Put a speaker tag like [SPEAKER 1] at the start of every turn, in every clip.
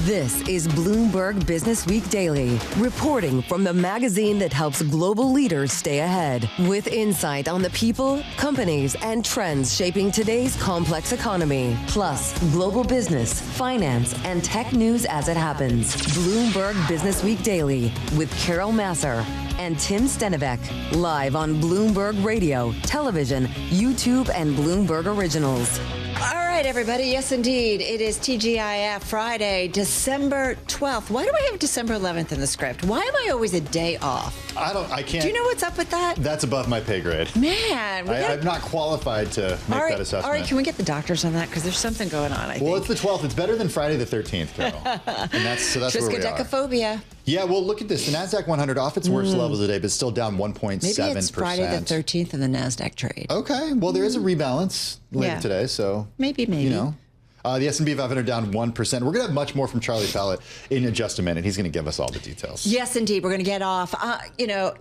[SPEAKER 1] This is Bloomberg Businessweek Daily, reporting from the magazine that helps global leaders stay ahead, with insight on the people, companies, and trends shaping today's complex economy, plus global business, finance, and tech news as it happens. Bloomberg Businessweek Daily with Carol Massar and Tim Stenovec, live on Bloomberg Radio, television, YouTube, and Bloomberg Originals.
[SPEAKER 2] All right, everybody. Yes, indeed. It is TGIF Friday, December 12th. Why do I have December 11th in the script? Why am I always a day off?
[SPEAKER 3] I can't.
[SPEAKER 2] Do you know what's up with that?
[SPEAKER 3] That's above my pay grade.
[SPEAKER 2] Man.
[SPEAKER 3] I'm not qualified to make that assessment.
[SPEAKER 2] All right, can we get the doctors on that? Because there's something going on, I think.
[SPEAKER 3] Well, it's the 12th. It's better than Friday the 13th, Carol. And that's where we are.
[SPEAKER 2] Triskaidekaphobia.
[SPEAKER 3] Yeah, well, look at this. The NASDAQ 100 off its worst levels today, but still down 1.7%.
[SPEAKER 2] Maybe it's Friday the 13th in the NASDAQ trade.
[SPEAKER 3] Okay. Well, there is a rebalance later today, so.
[SPEAKER 2] Maybe.
[SPEAKER 3] You know. The S&P 500 down 1%. We're going to have much more from Charlie Pellet in just a minute. He's going to give us all the details.
[SPEAKER 2] Yes, indeed. We're going to get off. No.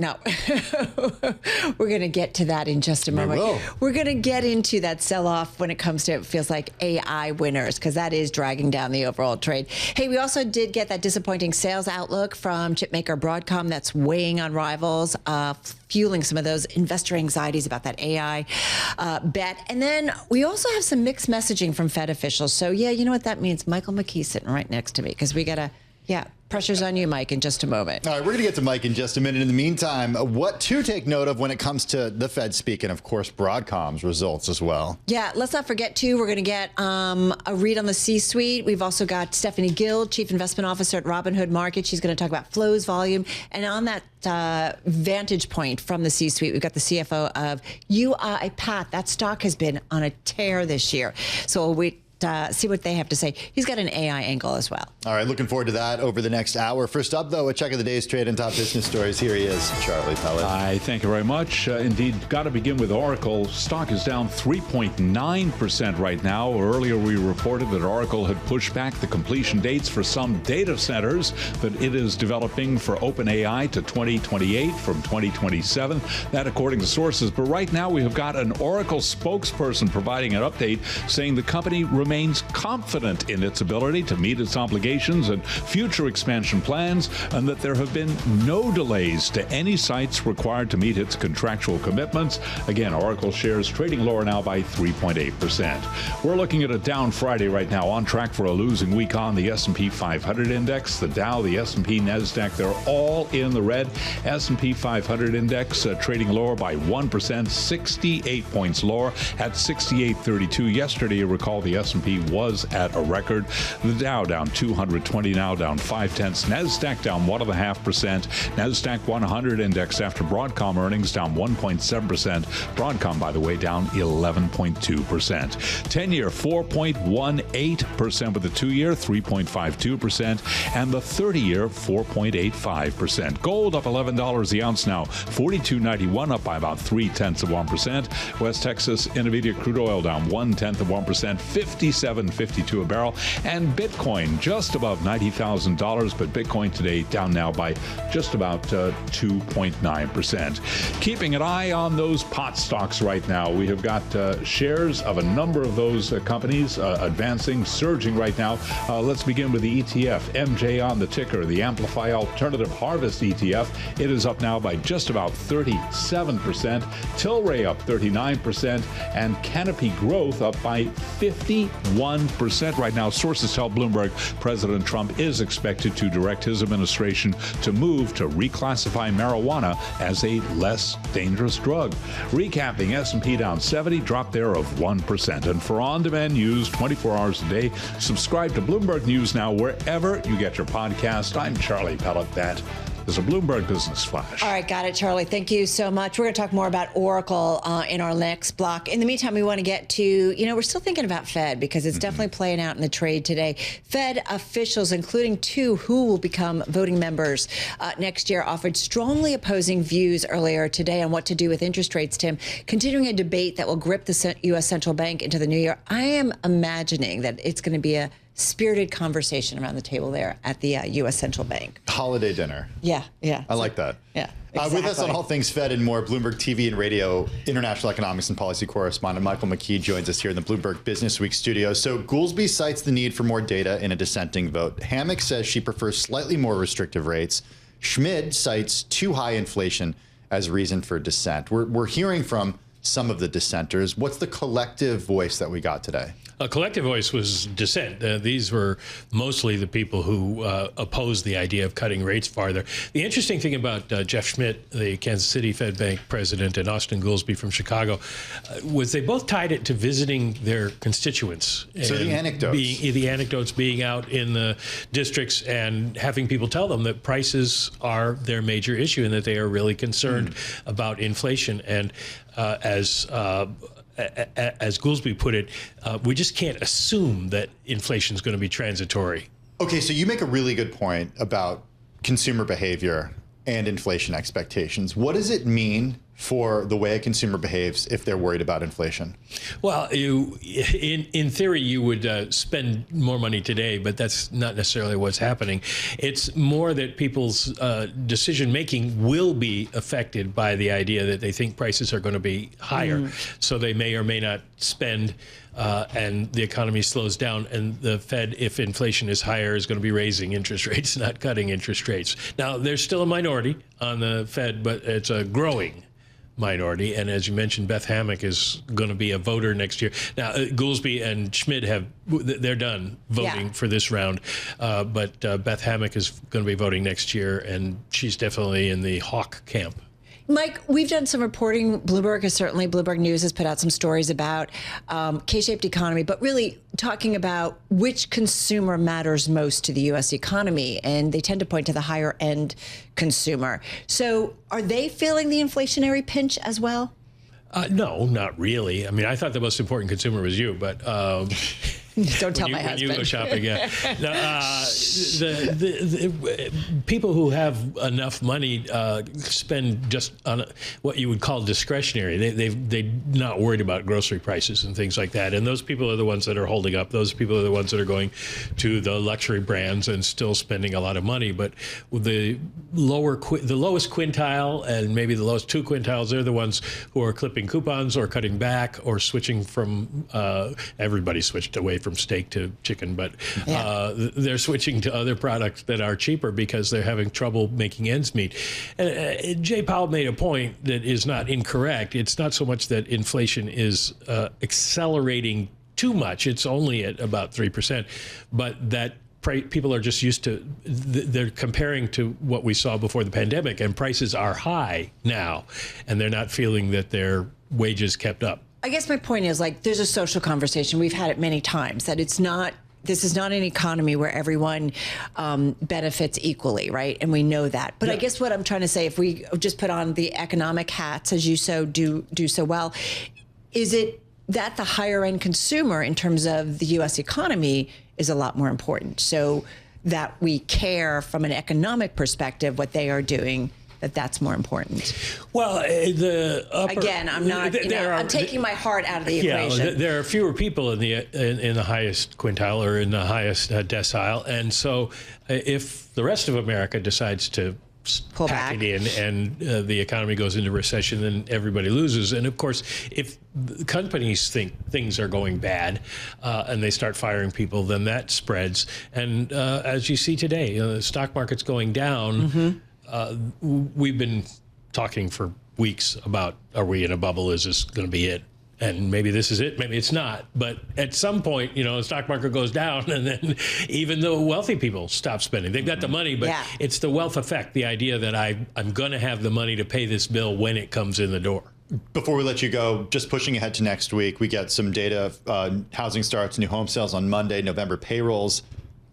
[SPEAKER 2] We're going to get to that in just a moment. We're going to get into that sell-off when it comes to, it feels like, AI winners, because that is dragging down the overall trade. Hey, we also did get that disappointing sales outlook from chipmaker Broadcom that's weighing on rivals, fueling some of those investor anxieties about that AI bet. And then we also have some mixed messaging from Fed officials. So, yeah, you know what that means? Michael McKee sitting right next to me, because we got to, pressure's on you, Mike, in just a moment.
[SPEAKER 3] All right, we're going to get to Mike in just a minute. In the meantime, what to take note of when it comes to the Fed speak, and, of course, Broadcom's results as well. Yeah,
[SPEAKER 2] let's not forget, too, we're going to get a read on the C-suite. We've also got Stephanie Gill, Chief Investment Officer at Robinhood Markets. She's going to talk about flows, volume, and on that vantage point from the C-suite, we've got the CFO of UIPath. That stock has been on a tear this year. So we see what they have to say. He's got an AI angle as well.
[SPEAKER 3] All right, looking forward to that over the next hour. First up, though, a check of the day's trade and top business stories. Here he is, Charlie Pellet.
[SPEAKER 4] Hi, thank you very much. Indeed, got to begin with Oracle. Stock is down 3.9% right now. Earlier, we reported that Oracle had pushed back the completion dates for some data centers that it is developing for OpenAI to 2028 from 2027. That, according to sources. But right now, we have got an Oracle spokesperson providing an update saying the company remains confident in its ability to meet its obligations and future expansion plans, and that there have been no delays to any sites required to meet its contractual commitments. Again, Oracle shares trading lower now by 3.8%. We're looking at a down Friday right now, on track for a losing week on the S&P 500 index, the Dow, the S&P, NASDAQ. They're all in the red. S&P 500 index trading lower by 1%, 68 points lower at 68.32. Yesterday, you recall the S&P was at a record. The Dow down 220 now, down 0.5. NASDAQ down 1.5%. NASDAQ 100 index after Broadcom earnings down 1.7%. Broadcom, by the way, down 11.2%. 10-year 4.18% with the 2-year 3.52%, and the 30-year 4.85%. Gold up $11 the ounce now, $42.91, up by about 0.3%. West Texas Intermediate crude oil down 0.1%, 57.52 a barrel, and Bitcoin just above $90,000, but Bitcoin today down now by just about 2.9%. Keeping an eye on those pot stocks right now. We have got shares of a number of those companies advancing, surging right now. Let's begin with the ETF. MJ on the ticker, the Amplify Alternative Harvest ETF. It is up now by just about 37%. Tilray up 39%, and Canopy Growth up by 51% right now. Sources tell Bloomberg President Trump is expected to direct his administration to move to reclassify marijuana as a less dangerous drug. Recapping, S&P down 70, drop there of 1%. And for on-demand news 24 hours a day, subscribe to Bloomberg News now wherever you get your podcast. I'm Charlie Pellet. That is a Bloomberg Business Flash.
[SPEAKER 2] All right, got it, Charlie. Thank you so much. We're going to talk more about Oracle in our next block. In the meantime, we want to get to, we're still thinking about Fed because it's definitely playing out in the trade today. Fed officials, including two who will become voting members next year, offered strongly opposing views earlier today on what to do with interest rates, Tim, continuing a debate that will grip the U.S. central bank into the new year. I am imagining that it's going to be a spirited conversation around the table there at the U.S. Central Bank.
[SPEAKER 3] Holiday dinner.
[SPEAKER 2] Yeah.
[SPEAKER 3] I like that.
[SPEAKER 2] Yeah. Exactly.
[SPEAKER 3] With us on All Things Fed and more, Bloomberg TV and radio international economics and policy correspondent Michael McKee joins us here in the Bloomberg Businessweek studio. So Goolsbee cites the need for more data in a dissenting vote. Hammack says she prefers slightly more restrictive rates. Schmid cites too high inflation as reason for dissent. We're hearing from some of the dissenters. What's the collective voice that we got today?
[SPEAKER 5] A collective voice was dissent. These were mostly the people who opposed the idea of cutting rates farther. The interesting thing about Jeff Schmidt, the Kansas City Fed Bank president, and Austin Goolsbee from Chicago, was they both tied it to visiting their constituents.
[SPEAKER 3] So the anecdotes.
[SPEAKER 5] The anecdotes being out in the districts and having people tell them that prices are their major issue and that they are really concerned about inflation. And as Goolsbee put it, we just can't assume that inflation is going to be transitory.
[SPEAKER 3] Okay, so you make a really good point about consumer behavior and inflation expectations. What does it mean for the way a consumer behaves if they're worried about inflation?
[SPEAKER 5] Well, in theory, you would spend more money today, but that's not necessarily what's happening. It's more that people's decision-making will be affected by the idea that they think prices are going to be higher. So they may or may not spend, and the economy slows down, and the Fed, if inflation is higher, is going to be raising interest rates, not cutting interest rates. Now, there's still a minority on the Fed, but it's a growing minority. And as you mentioned, Beth Hammack is going to be a voter next year. Now, Goolsbee and Schmid they're done voting for this round. But Beth Hammack is going to be voting next year, and she's definitely in the hawk camp.
[SPEAKER 2] Mike, we've done some reporting. Bloomberg News has put out some stories about K-shaped economy, but really talking about which consumer matters most to the U.S. economy. And they tend to point to the higher end consumer. So are they feeling the inflationary pinch as well?
[SPEAKER 5] No, not really. I mean, I thought the most important consumer was you, but
[SPEAKER 2] don't tell my husband.
[SPEAKER 5] When you go shopping, yeah. The people who have enough money spend just on what you would call discretionary. They're not worried about grocery prices and things like that. And those people are the ones that are holding up. Those people are the ones that are going to the luxury brands and still spending a lot of money. But with the lowest quintile and maybe the lowest 2 quintiles, they're the ones who are clipping coupons or cutting back or switching from. Everybody switched away from steak to chicken, but they're switching to other products that are cheaper because they're having trouble making ends meet. And Jay Powell made a point that is not incorrect. It's not so much that inflation is accelerating too much. It's only at about 3%, but that people are just used to, they're comparing to what we saw before the pandemic, and prices are high now, and they're not feeling that their wages kept up.
[SPEAKER 2] I guess my point is, like, there's a social conversation. We've had it many times that this is not an economy where everyone benefits equally, right? And we know that. But I guess what I'm trying to say, if we just put on the economic hats, as you do so well, is it that the higher end consumer in terms of the U.S. economy is a lot more important? So that we care from an economic perspective what they are doing, that's more important.
[SPEAKER 5] Well,
[SPEAKER 2] again, I'm not. I'm taking my heart out of the equation.
[SPEAKER 5] There are fewer people in the highest quintile or in the highest decile, and so if the rest of America decides to
[SPEAKER 2] pull
[SPEAKER 5] pack
[SPEAKER 2] back
[SPEAKER 5] it in and the economy goes into recession, then everybody loses. And of course, if companies think things are going bad and they start firing people, then that spreads. And as you see today, the stock market's going down. We've been talking for weeks about, are we in a bubble? Is this going to be it? And maybe this is it, maybe it's not. But at some point, the stock market goes down, and then even the wealthy people stop spending. They've got the money, but it's the wealth effect, the idea that I'm going to have the money to pay this bill when it comes in the door.
[SPEAKER 3] Before we let you go, just pushing ahead to next week, we get some data, housing starts, new home sales on Monday, November payrolls.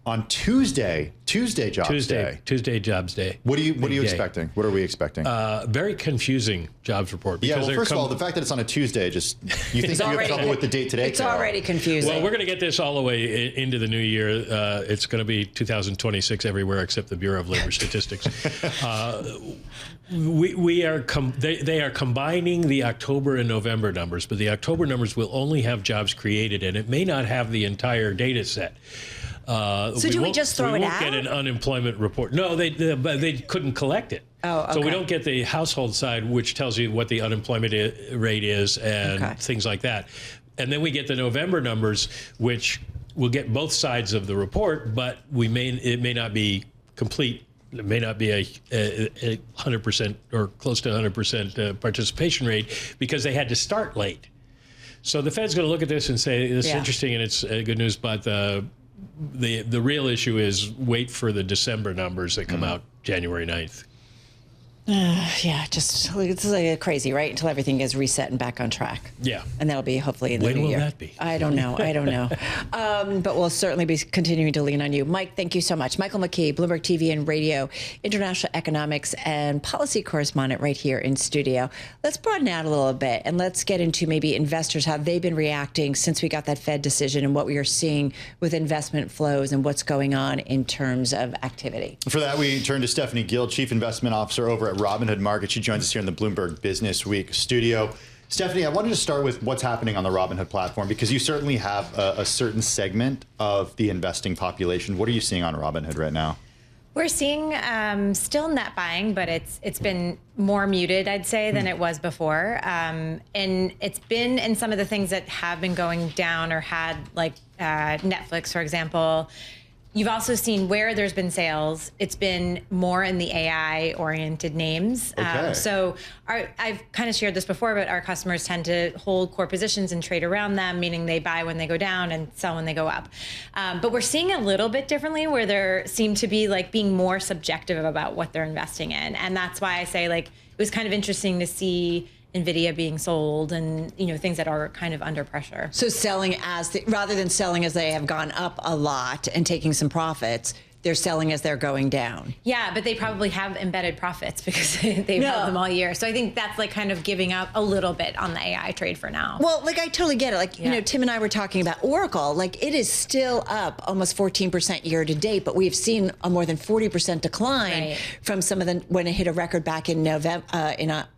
[SPEAKER 3] On Tuesday jobs day.
[SPEAKER 5] Tuesday jobs day.
[SPEAKER 3] What are you expecting? What are we expecting?
[SPEAKER 5] Very confusing jobs report.
[SPEAKER 3] Because first of all, the fact that it's on a Tuesday, you think you have trouble with the date today?
[SPEAKER 2] It's already confusing.
[SPEAKER 5] Well, we're going to get this all the way into the new year. It's going to be 2026 everywhere except the Bureau of Labor Statistics. They are combining the October and November numbers, but the October numbers will only have jobs created, and it may not have the entire data set.
[SPEAKER 2] So do we just throw it out?
[SPEAKER 5] We won't get an unemployment report. No, they couldn't collect it.
[SPEAKER 2] Oh, okay.
[SPEAKER 5] So we don't get the household side, which tells you what the unemployment rate is and things like that. And then we get the November numbers, which will get both sides of the report, but it may not be complete. It may not be a 100% or close to 100% participation rate because they had to start late. So the Fed's going to look at this and say, this is interesting and it's good news, but the real issue is wait for the December numbers that come out January 9th.
[SPEAKER 2] Just it's like crazy, right? Until everything is reset and back on track.
[SPEAKER 5] Yeah.
[SPEAKER 2] And that'll be hopefully in the new year.
[SPEAKER 5] When will that be?
[SPEAKER 2] I don't know. But we'll certainly be continuing to lean on you. Mike, thank you so much. Michael McKee, Bloomberg TV and Radio, international economics and policy correspondent right here in studio. Let's broaden out a little bit and let's get into maybe investors, how they've been reacting since we got that Fed decision and what we are seeing with investment flows and what's going on in terms of activity.
[SPEAKER 3] For that, we turn to Stephanie Gill, Chief Investment Officer over at Robinhood Markets. She joins us here in the Bloomberg Businessweek studio. Stephanie, I wanted to start with what's happening on the Robinhood platform because you certainly have a certain segment of the investing population. What are you seeing on Robinhood right now?
[SPEAKER 6] We're seeing still net buying, but it's been more muted, I'd say, than it was before. And it's been in some of the things that have been going down or had, like Netflix, for example. You've also seen where there's been sales, it's been more in the AI-oriented names.
[SPEAKER 3] Okay.
[SPEAKER 6] So I've kind of shared this before, but our customers tend to hold core positions and trade around them, meaning they buy when they go down and sell when they go up. But we're seeing a little bit differently where there seem to be like being more subjective about what they're investing in. And that's why I say like it was kind of interesting to see NVIDIA being sold and, things that are kind of under pressure.
[SPEAKER 2] So selling rather than selling as they have gone up a lot and taking some profits, they're selling as they're going down.
[SPEAKER 6] Yeah, but they probably have embedded profits because they've held them all year. So I think that's like kind of giving up a little bit on the AI trade for now.
[SPEAKER 2] Well, like I totally get it. Like, Tim and I were talking about Oracle. Like it is still up almost 14% year to date, but we've seen a more than 40% decline from some of the, when it hit a record back in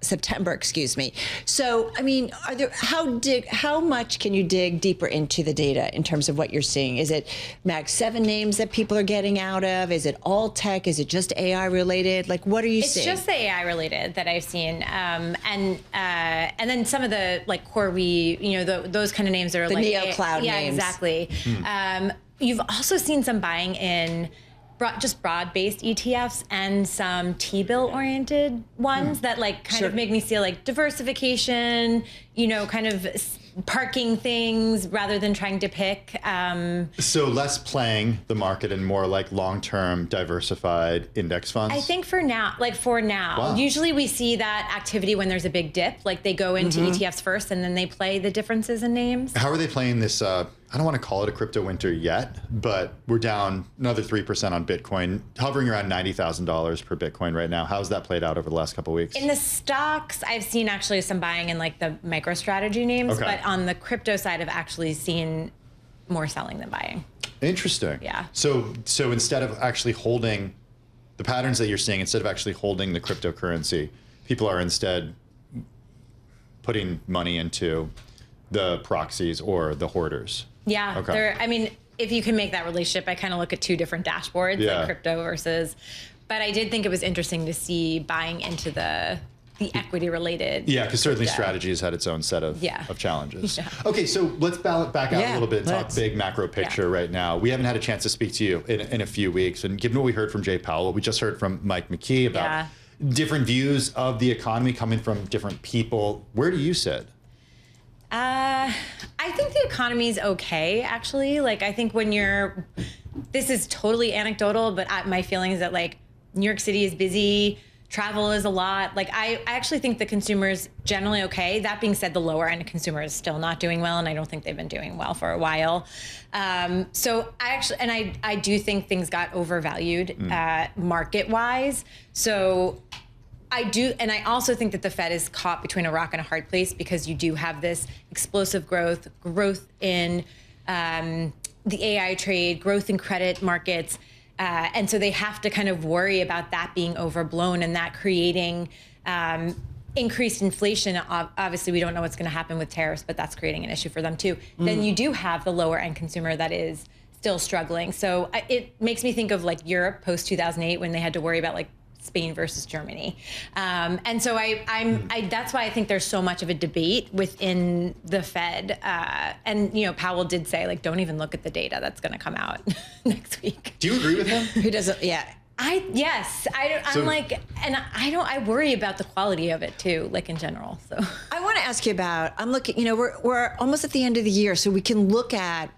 [SPEAKER 2] September, excuse me. So, I mean, how much can you dig deeper into the data in terms of what you're seeing? Is it Mag 7 names that people are getting out of? Is it all tech? Is it just AI related? Like, what are you seeing?
[SPEAKER 6] It's just the AI related that I've seen, and then some of the like CoreWeave, those kind of names are
[SPEAKER 2] the
[SPEAKER 6] like
[SPEAKER 2] neo cloud
[SPEAKER 6] names.
[SPEAKER 2] names.
[SPEAKER 6] Exactly. You've also seen some buying in just broad-based ETFs and some T-bill oriented ones that like kind of make me feel like diversification, kind of parking things rather than trying to pick.
[SPEAKER 3] So less playing the market and more like long-term diversified index funds?
[SPEAKER 6] I think for now,
[SPEAKER 3] Wow.
[SPEAKER 6] Usually we see that activity when there's a big dip, like they go into ETFs first and then they play the differences in names.
[SPEAKER 3] How are they playing this? I don't want to call it a crypto winter yet, but we're down another 3% on Bitcoin, hovering around $90,000 per Bitcoin right now. How's that played out over the last couple of weeks?
[SPEAKER 6] In the stocks, I've seen actually some buying in like the MicroStrategy names, but on the crypto side, I've actually seen more selling than buying.
[SPEAKER 3] Interesting.
[SPEAKER 6] Yeah.
[SPEAKER 3] So instead of actually holding the patterns that you're seeing, instead of actually holding the cryptocurrency, people are instead putting money into the proxies or the hoarders.
[SPEAKER 6] Yeah.
[SPEAKER 3] Okay.
[SPEAKER 6] I mean, if you can make that relationship, I kind of look at two different dashboards, like crypto versus, but I did think it was interesting to see buying into the equity related.
[SPEAKER 3] Yeah, because certainly strategy has had its own set of challenges. Yeah. Okay, so let's back out a little bit and talk big macro picture right now. We haven't had a chance to speak to you in a few weeks. And given what we heard from Jay Powell, what we just heard from Mike McKee about different views of the economy coming from different people, where do you sit?
[SPEAKER 6] I think the economy is okay, actually. Like, I think this is totally anecdotal, but my feeling is that like New York City is busy, travel is a lot. Like, I actually think the consumer is generally okay. That being said, the lower end consumer is still not doing well, and I don't think they've been doing well for a while. So I do think things got overvalued market wise. So I do, and I also think that the Fed is caught between a rock and a hard place because you do have this explosive growth in the AI trade, growth in credit markets, and so they have to kind of worry about that being overblown and that creating increased inflation. Obviously, we don't know what's going to happen with tariffs, but that's creating an issue for them too. Then you do have the lower end consumer that is still struggling. So it makes me think of like Europe post 2008 when they had to worry about like Spain versus Germany. And so that's why I think there's so much of a debate within the Fed. And, you know, Powell did say, like, don't even look at the data that's going to come out next week.
[SPEAKER 3] Do you agree with him?
[SPEAKER 2] Who doesn't? Yeah.
[SPEAKER 6] I worry about the quality of it too, like in general. So
[SPEAKER 2] I want to ask you about, I'm looking, you know, we're almost at the end of the year, so we can look at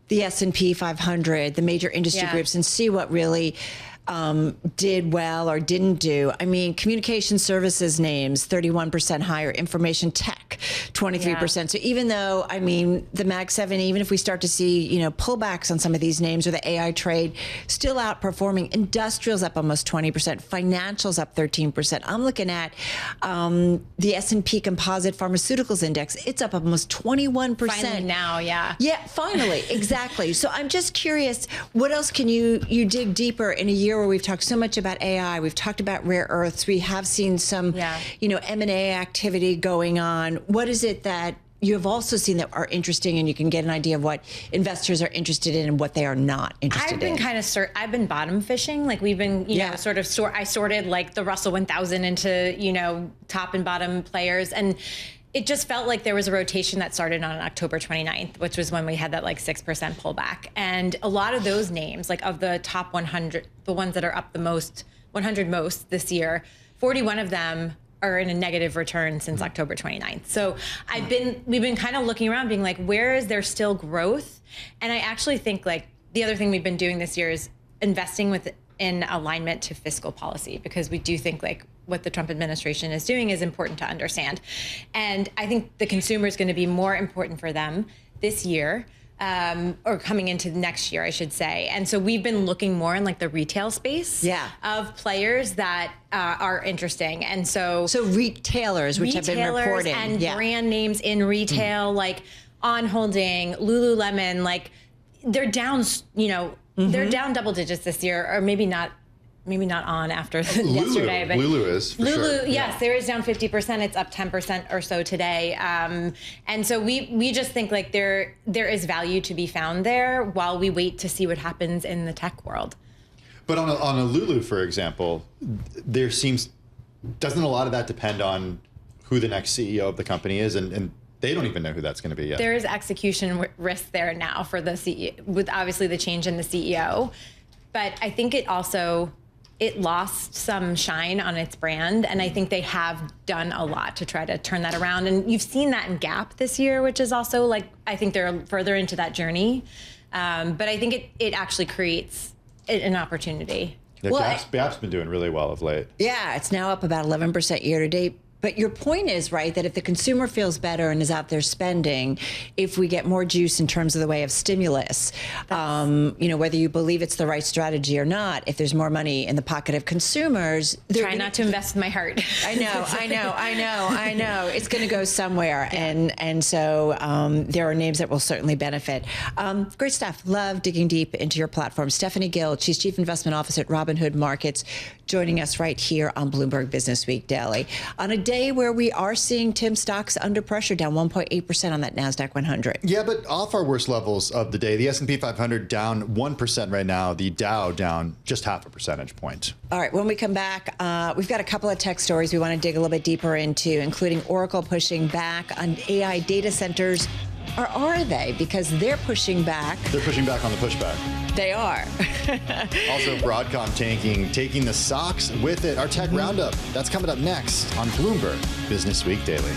[SPEAKER 2] the S&P 500, the major industry groups, and see what really did well or didn't do. I mean, communication services names, 31% higher, information tech, 23%. Yeah. So even though, I mean, the Mag 7, even if we start to see, you know, pullbacks on some of these names or the AI trade, still outperforming. Industrials up almost 20%, financials up 13%. I'm looking at the S&P Composite Pharmaceuticals Index. It's up almost 21%.
[SPEAKER 6] Finally now, yeah.
[SPEAKER 2] Yeah, finally, exactly. So I'm just curious, what else can you dig deeper in a year where we've talked so much about AI, we've talked about rare earths, we have seen some, you know, M&A activity going on. What is it that you have also seen that are interesting, and you can get an idea of what investors are interested in and what they are not interested in?
[SPEAKER 6] I've been bottom fishing. Like we've been, you know, I sorted like the Russell 1000 into, you know, top and bottom players. And it just felt like there was a rotation that started on October 29th, which was when we had that like 6% pullback. And a lot of those names, like of the top 100, the ones that are up the most, 100 most this year, 41 of them are in a negative return since October 29th. So we've been kind of looking around being like, where is there still growth? And I actually think like the other thing we've been doing this year is investing in alignment to fiscal policy, because we do think like what the Trump administration is doing is important to understand. And I think the consumer is going to be more important for them this year, or coming into next year, I should say. And so we've been looking more in like the retail space of players that are interesting. And so
[SPEAKER 2] retailers, which have been reporting.
[SPEAKER 6] And brand names in retail, like On Holding, Lululemon, like they're down, you know, they're down double digits this year, or maybe not On after yesterday, but
[SPEAKER 3] Lulu is for sure.
[SPEAKER 6] Yes, there is down 50%. It's up 10% or so today. And so we just think like there is value to be found there while we wait to see what happens in the tech world.
[SPEAKER 3] But on a Lulu, for example, doesn't a lot of that depend on who the next CEO of the company is, and they don't even know who that's going to be yet.
[SPEAKER 6] There is execution risk there now for the CEO, with obviously the change in the CEO. But I think it lost some shine on its brand. And I think they have done a lot to try to turn that around. And you've seen that in Gap this year, which is also like, I think they're further into that journey. But I think it actually creates an opportunity.
[SPEAKER 3] Yeah, Gap's been doing really well of late.
[SPEAKER 2] Yeah, it's now up about 11% year to date. But your point is, right, that if the consumer feels better and is out there spending, if we get more juice in terms of the way of stimulus, you know, whether you believe it's the right strategy or not, if there's more money in the pocket of consumers.
[SPEAKER 6] Try not to invest in my heart.
[SPEAKER 2] I know. It's going to go somewhere. And so there are names that will certainly benefit. Great stuff. Love digging deep into your platform. Stephanie Gill, she's Chief Investment Officer at Robinhood Markets, joining us right here on Bloomberg Businessweek Daily. On a day where we are seeing, Tim, stocks under pressure, down 1.8% on that NASDAQ 100.
[SPEAKER 3] Yeah, but off our worst levels of the day. The S&P 500 down 1% right now. The Dow down just 0.5 percentage point.
[SPEAKER 2] All right, when we come back, we've got a couple of tech stories we want to dig a little bit deeper into, including Oracle pushing back on AI data centers. Or are they? Because they're pushing back.
[SPEAKER 3] They're pushing back on the pushback.
[SPEAKER 2] They are.
[SPEAKER 3] Also, Broadcom taking the socks with it. Our tech roundup, that's coming up next on Bloomberg Businessweek Daily.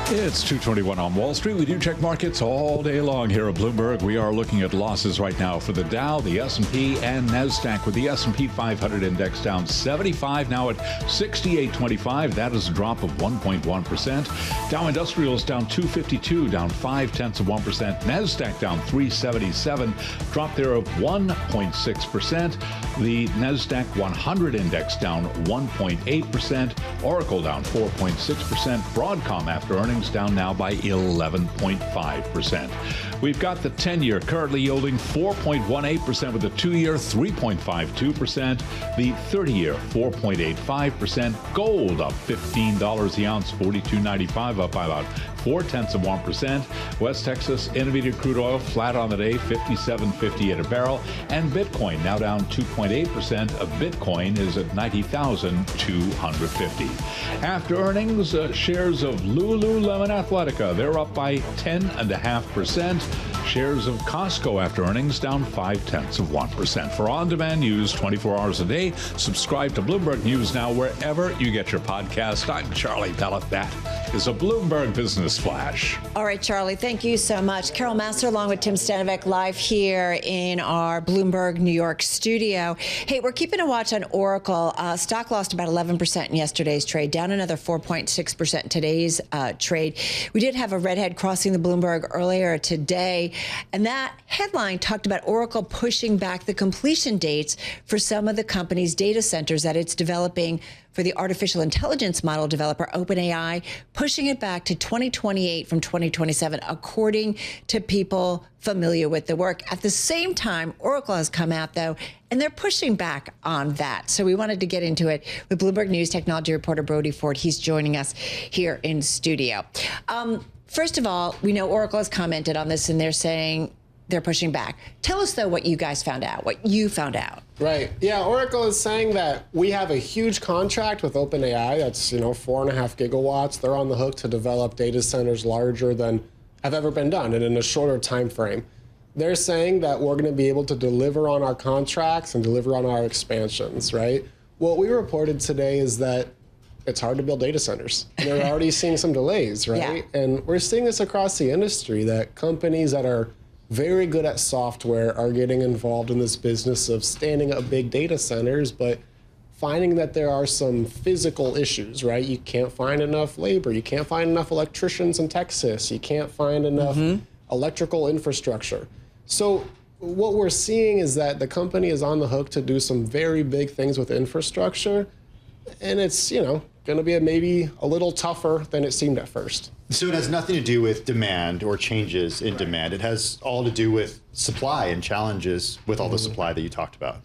[SPEAKER 4] It's 2:21 on Wall Street. We do check markets all day long here at Bloomberg. We are looking at losses right now for the Dow, the S&P, and NASDAQ, with the S&P 500 index down 75, now at 68.25. That is a drop of 1.1%. Dow Industrials down 252, down 0.5%. NASDAQ down 377, drop there of 1.6%. The NASDAQ 100 index down 1.8%. Oracle down 4.6%. Broadcom, after earnings, down now by 11.5%. We've got the 10-year currently yielding 4.18%, with the 2-year 3.52%, the 30-year 4.85%. Gold up $15 the ounce, $42.95, up by about 0.4%. West Texas Intermediate crude oil flat on the day, $57.58 a barrel. And Bitcoin now down 2.8%. A Bitcoin is at 90,250. After earnings, shares of Lululemon Athletica, they're up by 10.5%. Shares of Costco after earnings down 0.5%. For on-demand news 24 hours a day, subscribe to Bloomberg News Now wherever you get your podcast. I'm Charlie Pellet. That is a Bloomberg Business Flash.
[SPEAKER 2] All right, Charlie, thank you so much. Carol Massar along with Tim Stenovec live here in our Bloomberg New York studio. Hey, we're keeping a watch on Oracle. Stock lost about 11% in yesterday's trade, down another 4.6% in today's trade. We did have a redhead crossing the Bloomberg earlier today, and that headline talked about Oracle pushing back the completion dates for some of the company's data centers that it's developing for the artificial intelligence model developer OpenAI, pushing it back to 2028 from 2027, according to people familiar with the work. At the same time, Oracle has come out, though, and they're pushing back on that. So we wanted to get into it with Bloomberg News technology reporter Brody Ford. He's joining us here in studio. First of all, we know Oracle has commented on this, and they're saying they're pushing back. Tell us, though, what you guys found out, what you found out.
[SPEAKER 7] Right. Yeah, Oracle is saying that we have a huge contract with OpenAI. That's, 4.5 gigawatts. They're on the hook to develop data centers larger than have ever been done and in a shorter time frame. They're saying that we're going to be able to deliver on our contracts and deliver on our expansions, right? What we reported today is that it's hard to build data centers. And they're already seeing some delays, right? Yeah. And we're seeing this across the industry, that companies that are very good at software are getting involved in this business of standing up big data centers, but finding that there are some physical issues, right? You can't find enough labor. You can't find enough electricians in Texas. You can't find enough electrical infrastructure. So what we're seeing is that the company is on the hook to do some very big things with infrastructure, and it's, going to be maybe a little tougher than it seemed at first.
[SPEAKER 3] So it has nothing to do with demand or changes in demand. It has all to do with supply and challenges with all the supply that you talked about.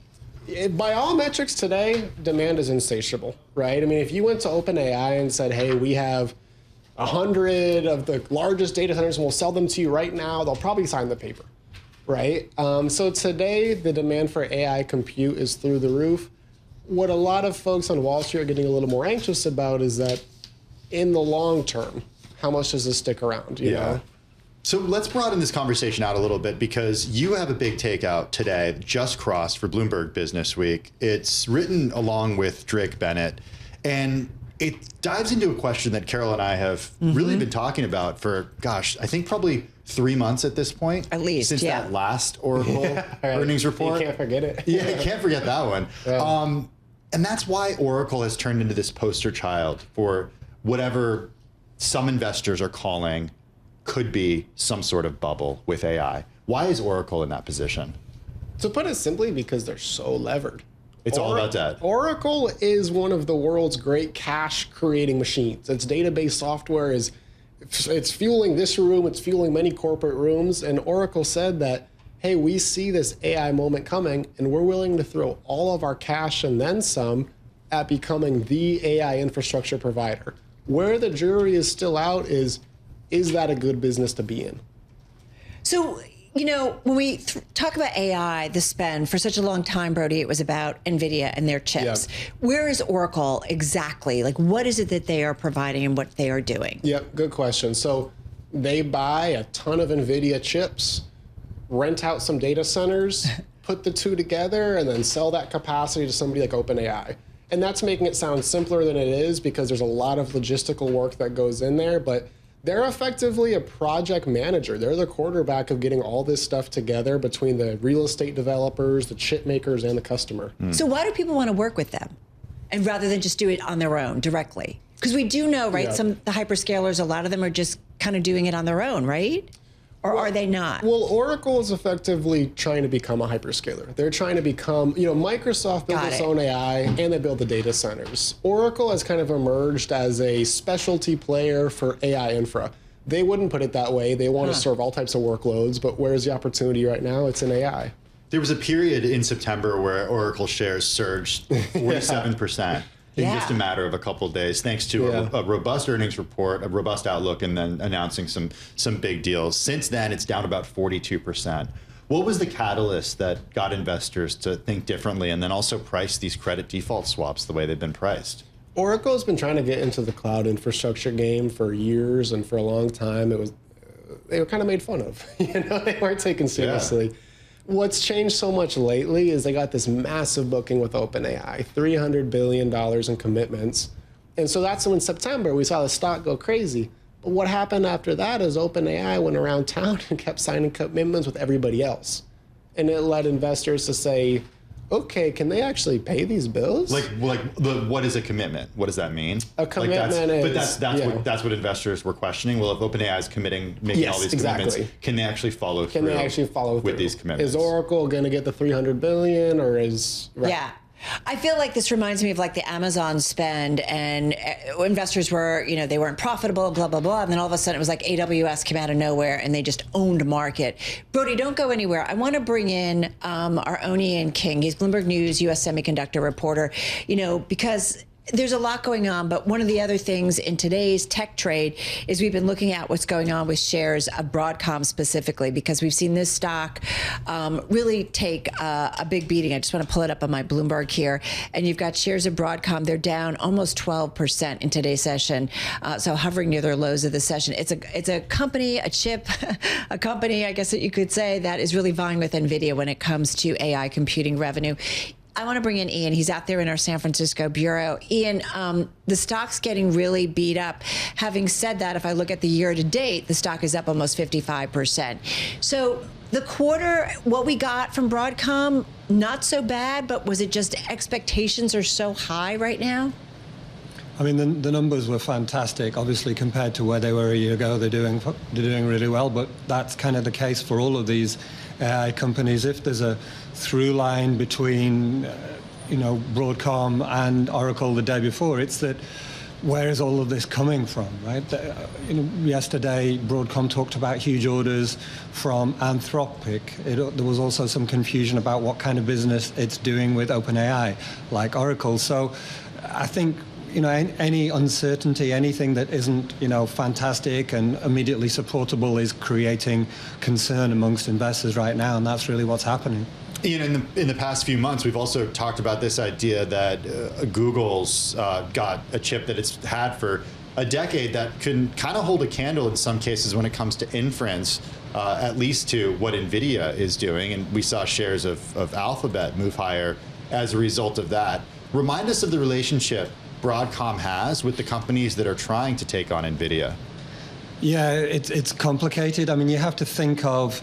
[SPEAKER 7] By all metrics today, demand is insatiable, right? I mean, if you went to OpenAI and said, hey, we have 100 of the largest data centers and we'll sell them to you right now, they'll probably sign the paper, right? So today, the demand for AI compute is through the roof. What a lot of folks on Wall Street are getting a little more anxious about is that in the long term, how much does this stick around, you know?
[SPEAKER 3] So let's broaden this conversation out a little bit, because you have a big takeout today, just crossed for Bloomberg Businessweek. It's written along with Drake Bennett, and it dives into a question that Carol and I have really been talking about for, gosh, I think probably 3 months at this point.
[SPEAKER 2] At least,
[SPEAKER 3] since that last Oracle earnings report.
[SPEAKER 7] You can't forget it.
[SPEAKER 3] Yeah, you can't forget that one. Yeah. And that's why Oracle has turned into this poster child for whatever some investors are calling could be some sort of bubble with AI. Why is Oracle in that position?
[SPEAKER 7] To put it simply, because they're so levered.
[SPEAKER 3] It's all about that.
[SPEAKER 7] Oracle is one of the world's great cash creating machines. Its database software it's fueling this room, it's fueling many corporate rooms, and Oracle said that, hey, we see this AI moment coming, and we're willing to throw all of our cash and then some at becoming the AI infrastructure provider. Where the jury is still out is that a good business to be in?
[SPEAKER 2] So, when we talk about AI, the spend, for such a long time, Brody, it was about NVIDIA and their chips. Yep. Where is Oracle exactly? Like, what is it that they are providing and what they are doing?
[SPEAKER 7] Yep, good question. So they buy a ton of NVIDIA chips, rent out some data centers, put the two together, and then sell that capacity to somebody like OpenAI. And that's making it sound simpler than it is, because there's a lot of logistical work that goes in there, but they're effectively a project manager. They're the quarterback of getting all this stuff together between the real estate developers, the chip makers, and the customer.
[SPEAKER 2] So why do people want to work with them, and rather than just do it on their own directly? Because we do know, right, some the hyperscalers, a lot of them are just kind of doing it on their own, right? Or are they not?
[SPEAKER 7] Well, Oracle is effectively trying to become a hyperscaler. They're trying to become, Microsoft built its own AI and they build the data centers. Oracle has kind of emerged as a specialty player for AI infra. They wouldn't put it that way. They want to serve all types of workloads, but where's the opportunity right now? It's in AI.
[SPEAKER 3] There was a period in September where Oracle shares surged 47%. in just a matter of a couple of days, thanks to a robust earnings report, a robust outlook, and then announcing some big deals. Since then, it's down about 42%. What was the catalyst that got investors to think differently and then also price these credit default swaps the way they've been priced?
[SPEAKER 7] Oracle's been trying to get into the cloud infrastructure game for years, and for a long time they were kind of made fun of. They weren't taken seriously. Yeah. What's changed so much lately is they got this massive booking with OpenAI, $300 billion in commitments. And so that's when in September we saw the stock go crazy. But what happened after that is OpenAI went around town and kept signing commitments with everybody else. And it led investors to say, okay, can they actually pay these bills?
[SPEAKER 3] What is a commitment? What does that mean?
[SPEAKER 7] A commitment
[SPEAKER 3] that's what investors were questioning. Well, if OpenAI is making all these commitments, can they actually follow through?
[SPEAKER 7] Can they actually follow through
[SPEAKER 3] with these commitments?
[SPEAKER 7] Is Oracle going to get the $300 billion, or is
[SPEAKER 2] Yeah. I feel like this reminds me of like the Amazon spend, and investors were, they weren't profitable, blah, blah, blah. And then all of a sudden it was like AWS came out of nowhere and they just owned market. Brody, don't go anywhere. I want to bring in our own Ian King. He's Bloomberg News, U.S. semiconductor reporter, because there's a lot going on, but one of the other things in today's tech trade is we've been looking at what's going on with shares of Broadcom specifically, because we've seen this stock really take a big beating. I just want to pull it up on my Bloomberg here, and you've got shares of Broadcom. They're down almost 12% in today's session, so hovering near their lows of the session. It's a company, a chip, a company, I guess that you could say, that is really vying with NVIDIA when it comes to AI computing revenue. I want to bring in Ian. He's out there in our San Francisco bureau. Ian, the stock's getting really beat up. Having said that, if I look at the year to date, the stock is up almost 55%. So the quarter, what we got from Broadcom, not so bad, but was it just expectations are so high right now?
[SPEAKER 8] I mean, the numbers were fantastic. Obviously, compared to where they were a year ago, they're doing really well. But that's kind of the case for all of these AI companies. If there's a through line between, Broadcom and Oracle the day before, it's that where is all of this coming from, right? Yesterday, Broadcom talked about huge orders from Anthropic. There was also some confusion about what kind of business it's doing with OpenAI, like Oracle. So I think any uncertainty, anything that isn't, fantastic and immediately supportable is creating concern amongst investors right now, and that's really what's happening.
[SPEAKER 3] Ian, in the past few months, we've also talked about this idea that Google's got a chip that it's had for a decade that can kind of hold a candle in some cases when it comes to inference, at least to what NVIDIA is doing, and we saw shares of Alphabet move higher as a result of that. Remind us of the relationship Broadcom has with the companies that are trying to take on NVIDIA.
[SPEAKER 8] Yeah, it's complicated. I mean, you have to think of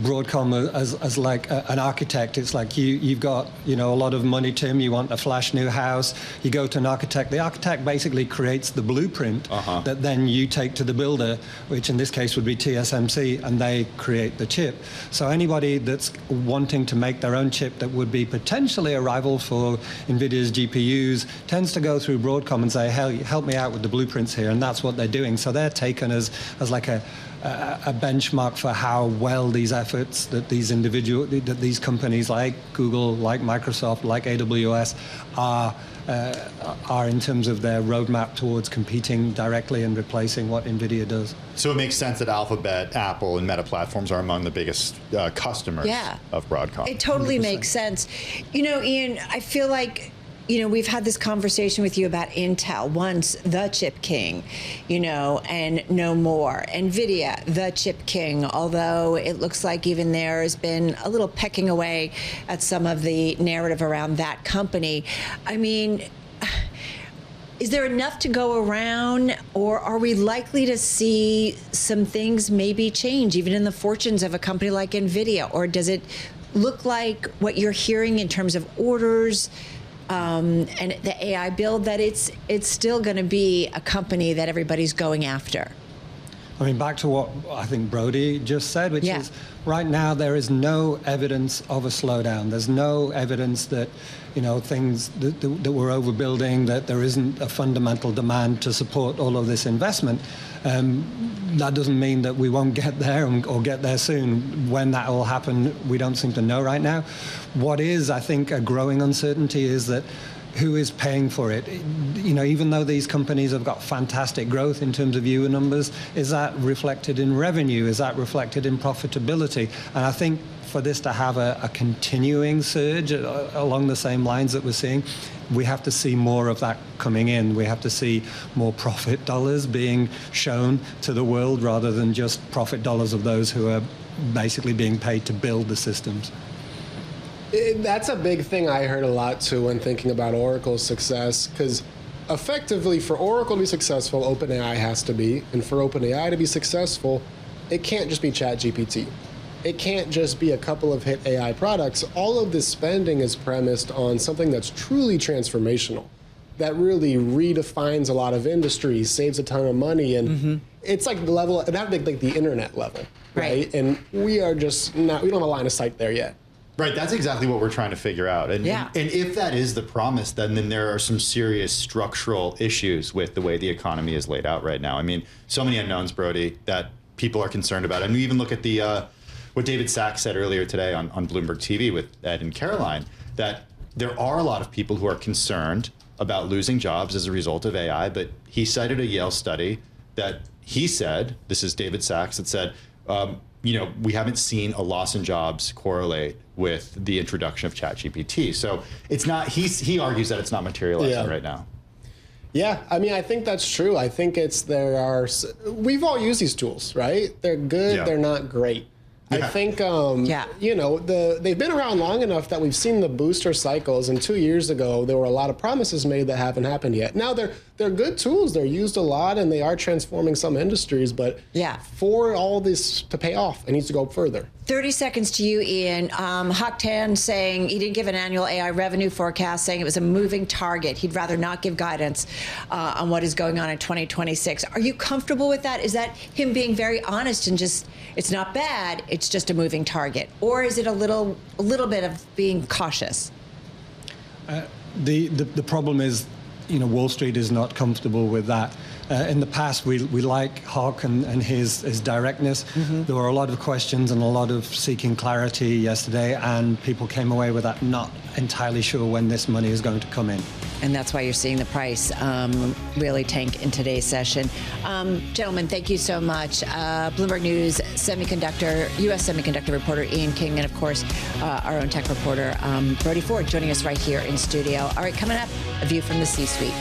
[SPEAKER 8] Broadcom as like an architect. It's like you've got a lot of money, Tim. You want a flash new house. You go to an architect. The architect basically creates the blueprint that then you take to the builder, which in this case would be TSMC, and they create the chip. So anybody that's wanting to make their own chip that would be potentially a rival for NVIDIA's GPUs tends to go through Broadcom and say, "Hey, help me out with the blueprints here," and that's what they're doing. So they're taken as like a benchmark for how well these efforts that these companies like Google, like Microsoft, like AWS are in terms of their roadmap towards competing directly and replacing what NVIDIA does.
[SPEAKER 3] So it makes sense that Alphabet, Apple, and Meta platforms are among the biggest customers of Broadcom.
[SPEAKER 2] It totally 100%. Makes sense. Ian, I feel like we've had this conversation with you about Intel, once the chip king, and no more. NVIDIA, the chip king, although it looks like even there has been a little pecking away at some of the narrative around that company. I mean, is there enough to go around, or are we likely to see some things maybe change, even in the fortunes of a company like NVIDIA? Or does it look like what you're hearing in terms of orders, and the AI build, that it's still going to be a company that everybody's going after?
[SPEAKER 8] I mean, back to what I think Brody just said, which is right now there is no evidence of a slowdown. There's no evidence that, things that we're overbuilding, that there isn't a fundamental demand to support all of this investment. That doesn't mean that we won't get there or get there soon. When that will happen, we don't seem to know right now. What is, I think, a growing uncertainty is that who is paying for it? You know, even though these companies have got fantastic growth in terms of viewer numbers, is that reflected in revenue? Is that reflected in profitability? And I think for this to have a continuing surge along the same lines that we're seeing, we have to see more of that coming in. We have to see more profit dollars being shown to the world rather than just profit dollars of those who are basically being paid to build the systems.
[SPEAKER 7] That's a big thing I heard a lot too when thinking about Oracle's success, because effectively for Oracle to be successful, OpenAI has to be, and for OpenAI to be successful, it can't just be ChatGPT. It can't just be a couple of hit AI products. All of this spending is premised on something that's truly transformational, that really redefines a lot of industries, saves a ton of money, and it's like the level, not like the internet level, right? And we are just not, we don't have a line of sight there yet.
[SPEAKER 3] Right, that's exactly what we're trying to figure out. And if that is the promise, then there are some serious structural issues with the way the economy is laid out right now. I mean, so many unknowns, Brody, that people are concerned about. And we even look at the what David Sachs said earlier today on Bloomberg TV with Ed and Caroline, that there are a lot of people who are concerned about losing jobs as a result of AI. But he cited a Yale study that he said, this is David Sachs, that said, you know, we haven't seen a loss in jobs correlate with the introduction of ChatGPT. So it's not, he argues that it's not materializing right now.
[SPEAKER 7] Yeah, I mean, I think that's true. I think we've all used these tools, right? They're good, they're not great. I think, you know, they've been around long enough that we've seen the booster cycles. And 2 years ago, there were a lot of promises made that haven't happened yet. Now they're good tools. They're used a lot, and they are transforming some industries. But for all this to pay off, it needs to go further.
[SPEAKER 2] 30 seconds to you, Ian. Hak Tan saying he didn't give an annual AI revenue forecast, saying it was a moving target. He'd rather not give guidance on what is going on in 2026. Are you comfortable with that? Is that him being very honest and just, it's not bad, it's just a moving target? Or is it a little bit of being cautious?
[SPEAKER 8] The problem is, you know, Wall Street is not comfortable with that. In the past, we like Hawk and his directness. There were a lot of questions and a lot of seeking clarity yesterday, and people came away with that not entirely sure when this money is going to come in.
[SPEAKER 2] And that's why you're seeing the price really tank in today's session. Gentlemen, thank you so much. Bloomberg News U.S. semiconductor reporter Ian King, and of course, our own tech reporter, Brody Ford, joining us right here in studio. All right, coming up, a view from the C-suite.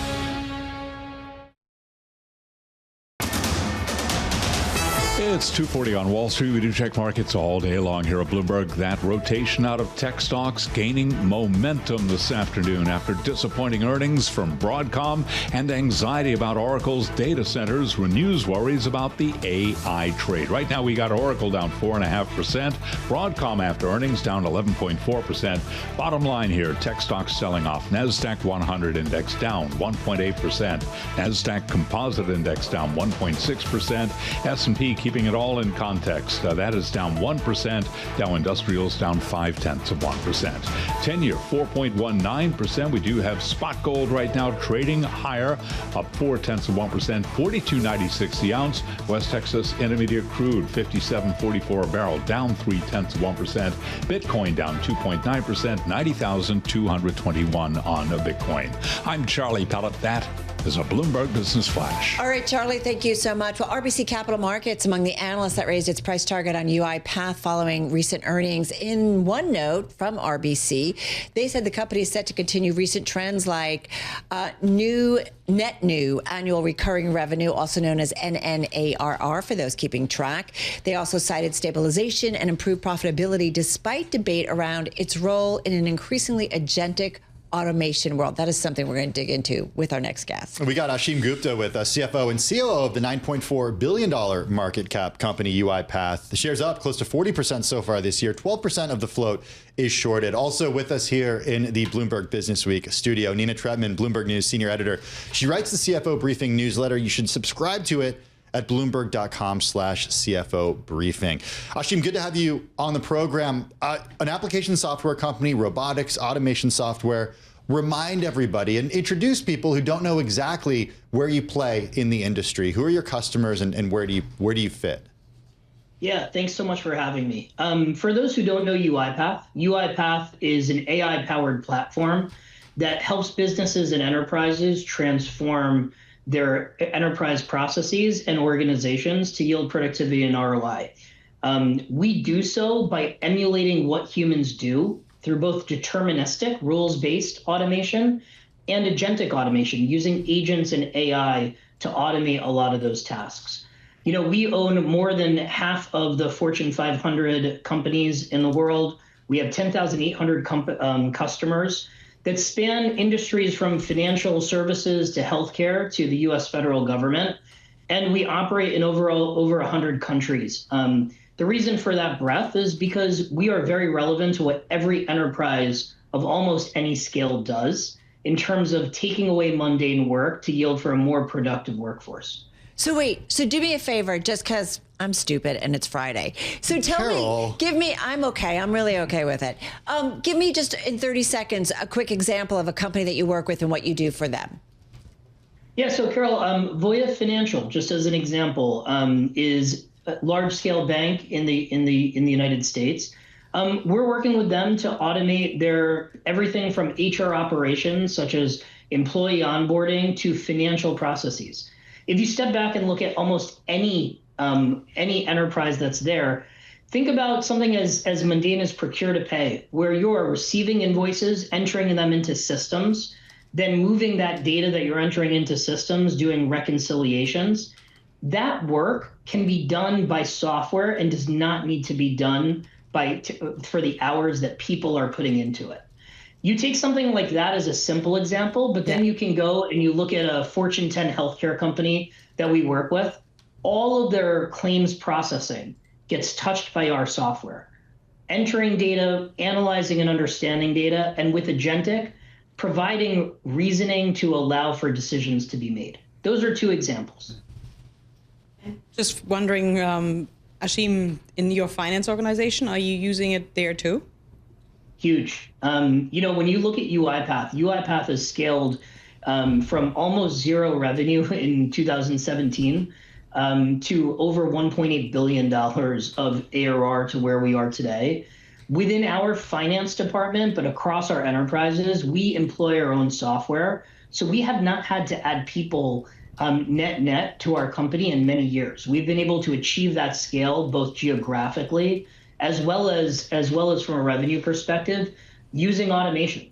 [SPEAKER 4] It's 2:40 on Wall Street. We do check markets all day long here at Bloomberg. That rotation out of tech stocks gaining momentum this afternoon after disappointing earnings from Broadcom and anxiety about Oracle's data centers renews worries about the AI trade. Right now, we got Oracle down 4.5%. Broadcom after earnings down 11.4%. Bottom line here, tech stocks selling off. NASDAQ 100 index down 1.8%. NASDAQ Composite Index down 1.6%. S&P keeping it all in context. That is down 1%. Dow Industrials down 0.5%. 10-year 4.19%. We do have spot gold right now trading higher, up 0.4%. 42.96 the ounce. West Texas Intermediate crude 57.44 a barrel, down 0.3%. Bitcoin down 2.9%. 90,221 on a Bitcoin. I'm Charlie Pellet. That is a Bloomberg Business Flash.
[SPEAKER 2] All right, Charlie, thank you so much. Well, RBC Capital Markets, among the analysts that raised its price target on UiPath following recent earnings. In one note from RBC, they said the company is set to continue recent trends like net new annual recurring revenue, also known as NNARR for those keeping track. They also cited stabilization and improved profitability despite debate around its role in an increasingly agentic automation world. That is something we're going to dig into with our next guest.
[SPEAKER 3] We got Ashim Gupta with us, CFO and COO of the $9.4 billion market cap company UiPath. The share's up close to 40% so far this year. 12% of the float is shorted. Also with us here in the Bloomberg Businessweek studio, Nina Tretman, Bloomberg News senior editor. She writes the CFO Briefing newsletter. You should subscribe to it at Bloomberg.com/CFO briefing. Ashim, good to have you on the program. An application software company, robotics, automation software. Remind everybody and introduce people who don't know exactly where you play in the industry. Who are your customers and where do you fit?
[SPEAKER 9] Yeah, thanks so much for having me. For those who don't know UiPath, UiPath is an AI-powered platform that helps businesses and enterprises transform their enterprise processes and organizations to yield productivity and ROI. We do so by emulating what humans do through both deterministic, rules-based automation and agentic automation, using agents and AI to automate a lot of those tasks. We own more than half of the Fortune 500 companies in the world. We have 10,800 customers that span industries from financial services to healthcare to the US federal government. And we operate in over 100 countries. The reason for that breadth is because we are very relevant to what every enterprise of almost any scale does in terms of taking away mundane work to yield for a more productive workforce.
[SPEAKER 2] So do me a favor, just because I'm stupid and it's Friday. So
[SPEAKER 3] Carol.
[SPEAKER 2] I'm okay. I'm really okay with it. Give me just in 30 seconds, a quick example of a company that you work with and what you do for them.
[SPEAKER 9] Yeah, so Carol, Voya Financial, just as an example, is a large-scale bank in the United States. We're working with them to automate their everything from HR operations, such as employee onboarding, to financial processes. If you step back and look at almost any enterprise that's there, think about something as mundane as procure to pay, where you're receiving invoices, entering them into systems, then moving that data that you're entering into systems, doing reconciliations. That work can be done by software and does not need to be done for the hours that people are putting into it. You take something like that as a simple example, but then you can go and you look at a Fortune 10 healthcare company that we work with. All of their claims processing gets touched by our software. Entering data, analyzing and understanding data, and with agentic, providing reasoning to allow for decisions to be made. Those are two examples.
[SPEAKER 10] Just wondering, Ashim, in your finance organization, are you using it there too?
[SPEAKER 9] Huge. When you look at UiPath has scaled from almost zero revenue in 2017 to over $1.8 billion of ARR to where we are today. Within our finance department, but across our enterprises, we employ our own software. So we have not had to add people net to our company in many years. We've been able to achieve that scale both geographically as well as from a revenue perspective using automation.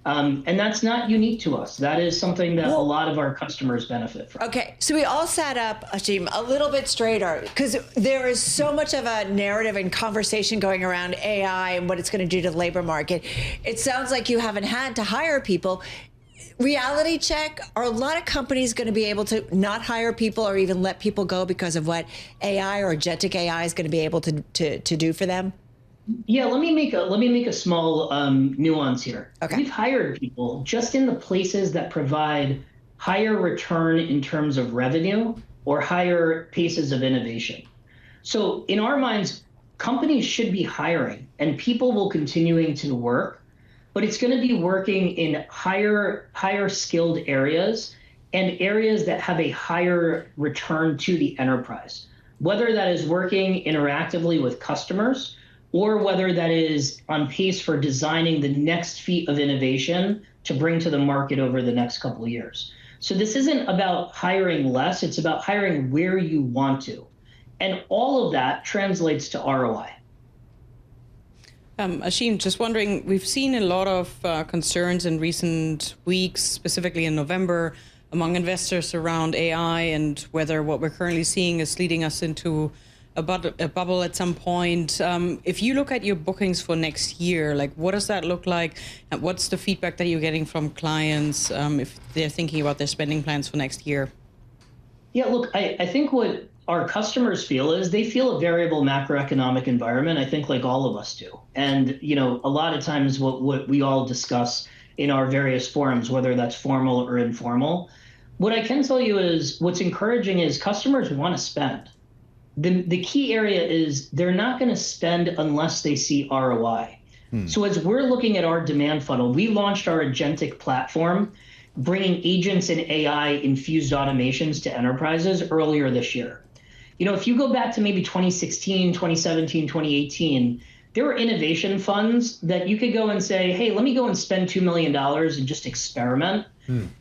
[SPEAKER 9] And that's not unique to us. That is something that a lot of our customers benefit from.
[SPEAKER 2] Okay, so we all sat up, Ashim, a little bit straighter, because there is so much of a narrative and conversation going around AI and what it's going to do to the labor market. It sounds like you haven't had to hire people. Reality check, are a lot of companies going to be able to not hire people or even let people go because of what AI or agentic AI is going to be able to do for them?
[SPEAKER 9] Yeah, let me make a small nuance here.
[SPEAKER 2] Okay.
[SPEAKER 9] We've hired people just in the places that provide higher return in terms of revenue or higher paces of innovation. So in our minds, companies should be hiring and people will continuing to work, but it's going to be working in higher skilled areas and areas that have a higher return to the enterprise, whether that is working interactively with customers or whether that is on pace for designing the next feat of innovation to bring to the market over the next couple of years. So this isn't about hiring less, it's about hiring where you want to. And all of that translates to ROI.
[SPEAKER 10] Ashim, just wondering, we've seen a lot of concerns in recent weeks, specifically in November, among investors around AI and whether what we're currently seeing is leading us into a bubble at some point. If you look at your bookings for next year, like what does that look like? And what's the feedback that you're getting from clients if they're thinking about their spending plans for next year?
[SPEAKER 9] Yeah, look, I think what our customers feel is they feel a variable macroeconomic environment, I think like all of us do. And, a lot of times what we all discuss in our various forums, whether that's formal or informal, what I can tell you is what's encouraging is customers want to spend. The key area is they're not going to spend unless they see ROI. So as we're looking at our demand funnel, we launched our agentic platform, bringing agents and AI-infused automations to enterprises earlier this year. If you go back to maybe 2016, 2017, 2018, there were innovation funds that you could go and say, hey, let me go and spend $2 million and just experiment.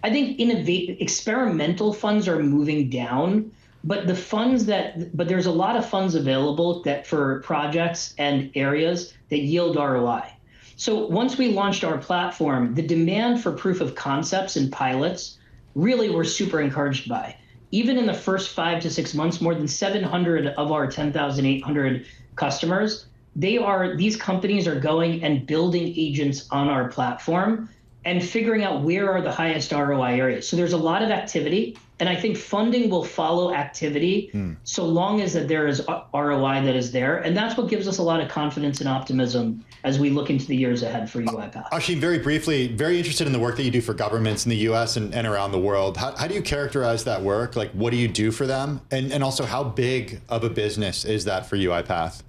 [SPEAKER 9] I think experimental funds are moving down, but there's a lot of funds available that for projects and areas that yield ROI. So once we launched our platform, the demand for proof of concepts and pilots really we're super encouraged by. Even in the first 5 to 6 months, more than 700 of our 10,800 customers, these companies are going and building agents on our platform and figuring out where are the highest ROI areas. So there's a lot of activity, and I think funding will follow activity so long as that there is ROI that is there. And that's what gives us a lot of confidence and optimism as we look into the years ahead for UiPath.
[SPEAKER 3] Ashim, very briefly, very interested in the work that you do for governments in the US and around the world. How do you characterize that work? Like, what do you do for them? And also, how big of a business is that for UiPath?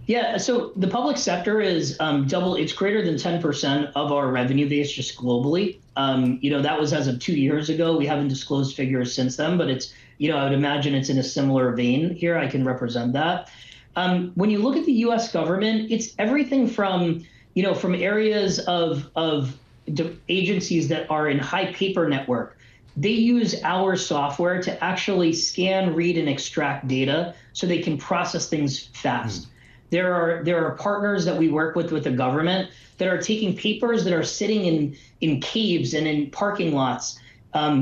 [SPEAKER 9] Yeah, so the public sector is it's greater than 10% of our revenue base just globally. That was as of 2 years ago. We haven't disclosed figures since then, but it's, I would imagine it's in a similar vein here. I can represent that. When you look at the US government, it's everything from areas of agencies that are in high paper network. They use our software to actually scan, read, and extract data so they can process things fast. There are partners that we work with the government that are taking papers that are sitting in caves and in parking lots,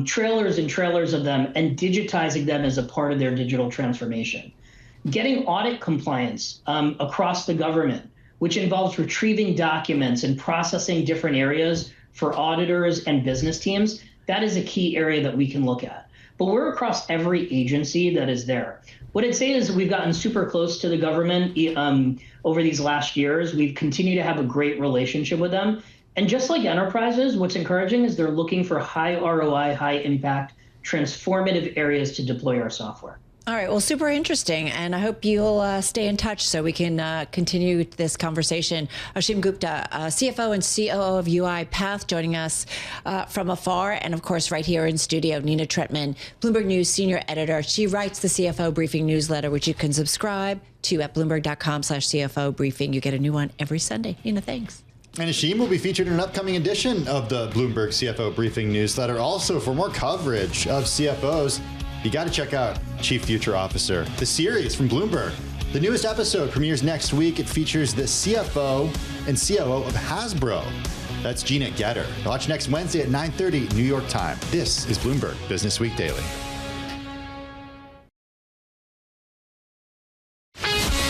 [SPEAKER 9] trailers and trailers of them, and digitizing them as a part of their digital transformation. Getting audit compliance across the government, which involves retrieving documents and processing different areas for auditors and business teams, that is a key area that we can look at. But we're across every agency that is there. What I'd say is we've gotten super close to the government over these last years. We've continued to have a great relationship with them. And just like enterprises, what's encouraging is they're looking for high ROI, high impact, transformative areas to deploy our software.
[SPEAKER 2] All right. Well, super interesting. And I hope you'll stay in touch so we can continue this conversation. Ashim Gupta, CFO and COO of UiPath, joining us from afar. And of course, right here in studio, Nina Tretman, Bloomberg News senior editor. She writes the CFO Briefing newsletter, which you can subscribe to at Bloomberg.com/CFO Briefing. You get a new one every Sunday. Nina, thanks.
[SPEAKER 3] And Ashim will be featured in an upcoming edition of the Bloomberg CFO Briefing newsletter. Also, for more coverage of CFOs, you got to check out Chief Future Officer, the series from Bloomberg. The newest episode premieres next week. It features the CFO and COO of Hasbro. That's Gina Getter. Watch next Wednesday at 9:30 New York time. This is Bloomberg Businessweek Daily.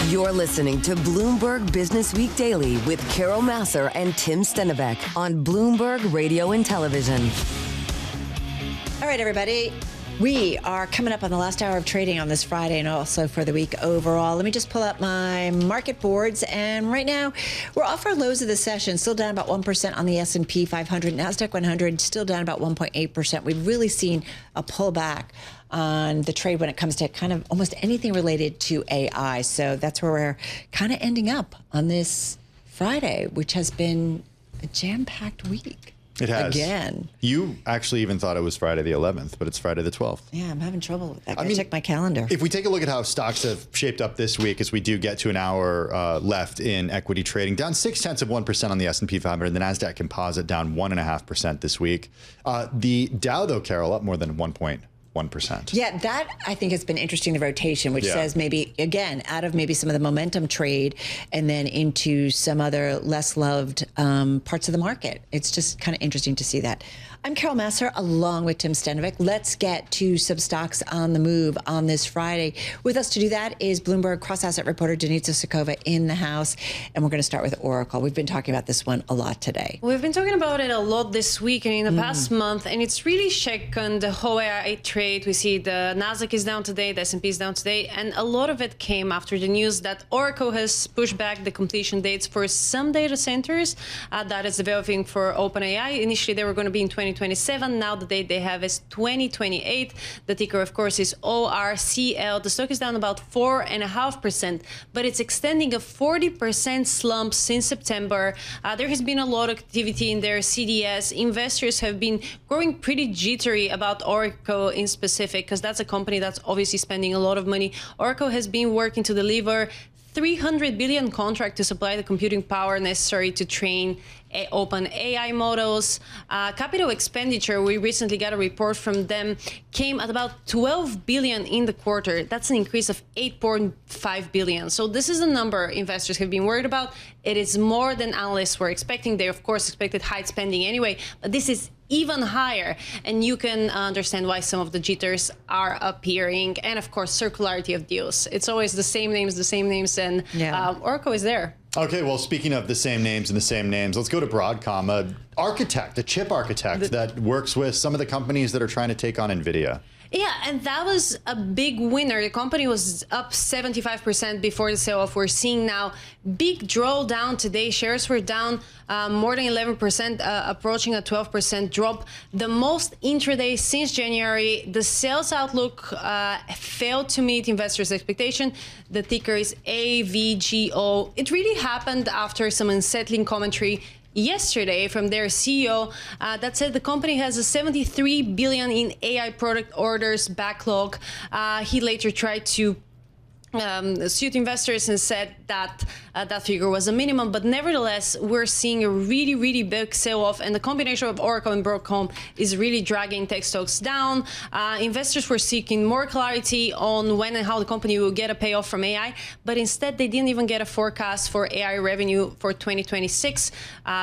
[SPEAKER 1] You're listening to Bloomberg Businessweek Daily with Carol Massar and Tim Stenovec on Bloomberg Radio and Television.
[SPEAKER 2] All right, everybody. We are coming up on the last hour of trading on this Friday and also for the week overall. Let me just pull up my market boards. And right now, we're off our lows of the session, still down about 1% on the S&P 500. NASDAQ 100 still down about 1.8%. We've really seen a pullback on the trade when it comes to kind of almost anything related to AI. So that's where we're kind of ending up on this Friday, which has been a jam-packed week.
[SPEAKER 3] It has.
[SPEAKER 2] Again.
[SPEAKER 3] You actually even thought it was Friday the 11th, but it's Friday the 12th.
[SPEAKER 2] Yeah, I'm having trouble with that. I check my calendar.
[SPEAKER 3] If we take a look at how stocks have shaped up this week, as we do get to an hour left in equity trading, down 0.6% on the S&P 500, the NASDAQ Composite down 1.5% this week. The Dow, though, Carol, up more than 1.1%.
[SPEAKER 2] Yeah, that I think has been interesting, the rotation, which says maybe, again, out of maybe some of the momentum trade and then into some other less loved parts of the market. It's just kind of interesting to see that. I'm Carol Massar along with Tim Stenovec. Let's get to some stocks on the move on this Friday. With us to do that is Bloomberg cross-asset reporter Denitsa Tsekova in the house. And we're going to start with Oracle. We've been talking about this one a lot today.
[SPEAKER 11] We've been talking about it a lot this week and in the past month, and it's really shaken the whole AI trade. We see the Nasdaq is down today, the S&P is down today, and a lot of it came after the news that Oracle has pushed back the completion dates for some data centers that is developing for OpenAI. Initially, they were going to be in 2027. Now the date they have is 2028. The ticker, of course, is ORCL. The stock is down about 4.5%, but it's extending a 40% slump since September. There has been a lot of activity in their CDS. Investors have been growing pretty jittery about Oracle in specific, because that's a company that's obviously spending a lot of money. Oracle has been working to deliver $300 billion contract to supply the computing power necessary to train OpenAI models. Capital expenditure, we recently got a report from them, came at about $12 billion in the quarter. That's an increase of $8.5 billion. So this is a number investors have been worried about. It is more than analysts were expecting. They, of course, expected high spending anyway, but this is even higher. And you can understand why some of the jitters are appearing. And, of course, circularity of deals. It's always the same names, and Oracle is there.
[SPEAKER 3] Okay, well, speaking of the same names, let's go to Broadcom, a chip architect that works with some of the companies that are trying to take on NVIDIA.
[SPEAKER 11] Yeah, and that was a big winner. The company was up 75% before the sell-off. We're seeing now big drawdown today. Shares were down more than 11%, approaching a 12% drop. The most intraday since January. The sales outlook failed to meet investors' expectation. The ticker is AVGO. It really happened after some unsettling commentary yesterday from their CEO that said the company has a $73 billion in AI product orders backlog. He later tried to suit investors and said that that figure was a minimum, but nevertheless, we're seeing a really, really big sell-off, and the combination of Oracle and Broadcom is really dragging tech stocks down. Investors were seeking more clarity on when and how the company will get a payoff from AI, but instead they didn't even get a forecast for AI revenue for 2026.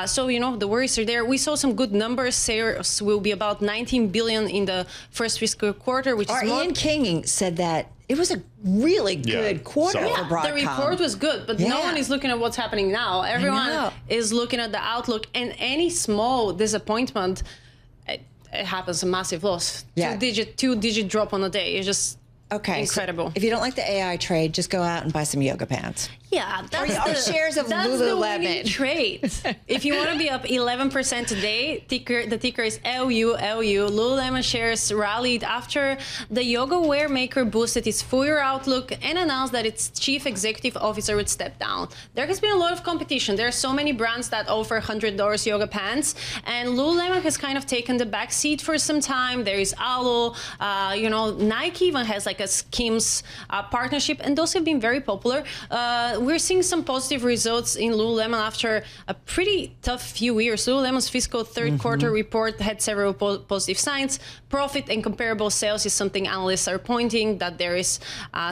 [SPEAKER 11] So, the worries are there. We saw some good numbers. Sales will be about $19 billion in the first fiscal quarter, which is more.
[SPEAKER 2] Ian King said that it was a really good quarter for Broadcom.
[SPEAKER 11] The report was good, but no one is looking at what's happening now. Everyone is looking at the outlook, and any small disappointment, it happens a massive loss.
[SPEAKER 2] Yeah.
[SPEAKER 11] Two-digit drop on a day. It's just incredible.
[SPEAKER 2] So if you don't like the AI trade, just go out and buy some yoga pants.
[SPEAKER 11] Yeah, that's
[SPEAKER 2] shares of
[SPEAKER 11] that's
[SPEAKER 2] Lululemon.
[SPEAKER 11] the winning trade. If you want to be up 11% today, the ticker is LULU. Lululemon shares rallied after the yoga wear maker boosted its full-year outlook and announced that its chief executive officer would step down. There has been a lot of competition. There are so many brands that offer $100 yoga pants, and Lululemon has kind of taken the back seat for some time. There is Alo, Nike even has like a Skims partnership, and those have been very popular. We're seeing some positive results in Lululemon after a pretty tough few years. Lululemon's fiscal third quarter report had several positive signs. Profit and comparable sales is something analysts are pointing that there is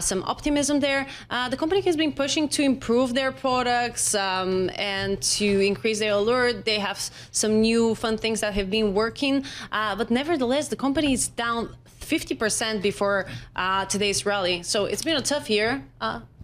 [SPEAKER 11] some optimism there. The company has been pushing to improve their products and to increase their allure. They have some new fun things that have been working. But nevertheless, the company is down 50% before today's rally. So it's been a tough year.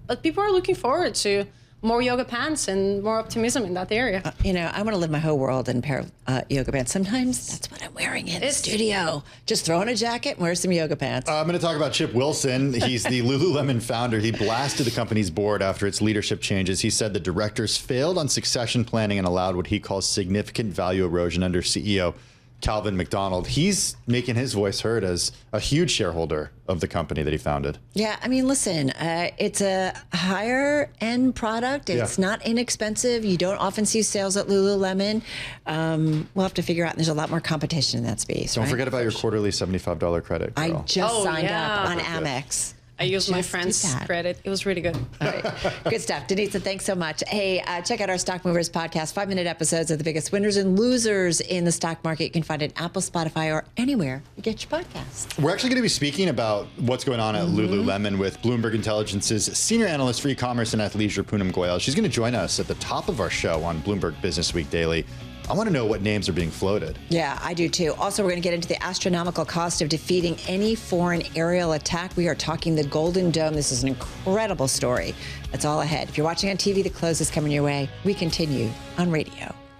[SPEAKER 11] But people are looking forward to more yoga pants and more optimism in that area.
[SPEAKER 2] I want to live my whole world in a pair of yoga pants. Sometimes that's what I'm wearing in the studio. Just throw on a jacket and wear some yoga pants.
[SPEAKER 3] I'm going to talk about Chip Wilson. He's the Lululemon founder. He blasted the company's board after its leadership changes. He said the directors failed on succession planning and allowed what he calls significant value erosion under CEO Calvin McDonald. He's making his voice heard as a huge shareholder of the company that he founded.
[SPEAKER 2] Yeah, I mean, listen, it's a higher end product. It's not inexpensive. You don't often see sales at Lululemon. We'll have to figure out, and there's a lot more competition in that space.
[SPEAKER 3] Don't forget about your quarterly $75 credit, girl.
[SPEAKER 2] I just signed up on Amex.
[SPEAKER 11] I used my friend's credit. It was really good.
[SPEAKER 2] All right. Good stuff. Denitsa, thanks so much. Hey, check out our Stock Movers podcast, 5-minute episodes of the biggest winners and losers in the stock market. You can find it on Apple, Spotify, or anywhere you get your podcasts.
[SPEAKER 3] We're actually going to be speaking about what's going on at Lululemon with Bloomberg Intelligence's senior analyst for e-commerce and athleisure, Poonam Goyal. She's going to join us at the top of our show on Bloomberg Businessweek Daily. I want to know what names are being floated.
[SPEAKER 2] Yeah, I do too. Also, we're going to get into the astronomical cost of defeating any foreign aerial attack. We are talking the Golden Dome. This is an incredible story. That's all ahead. If you're watching on TV, the close is coming your way. We continue on radio.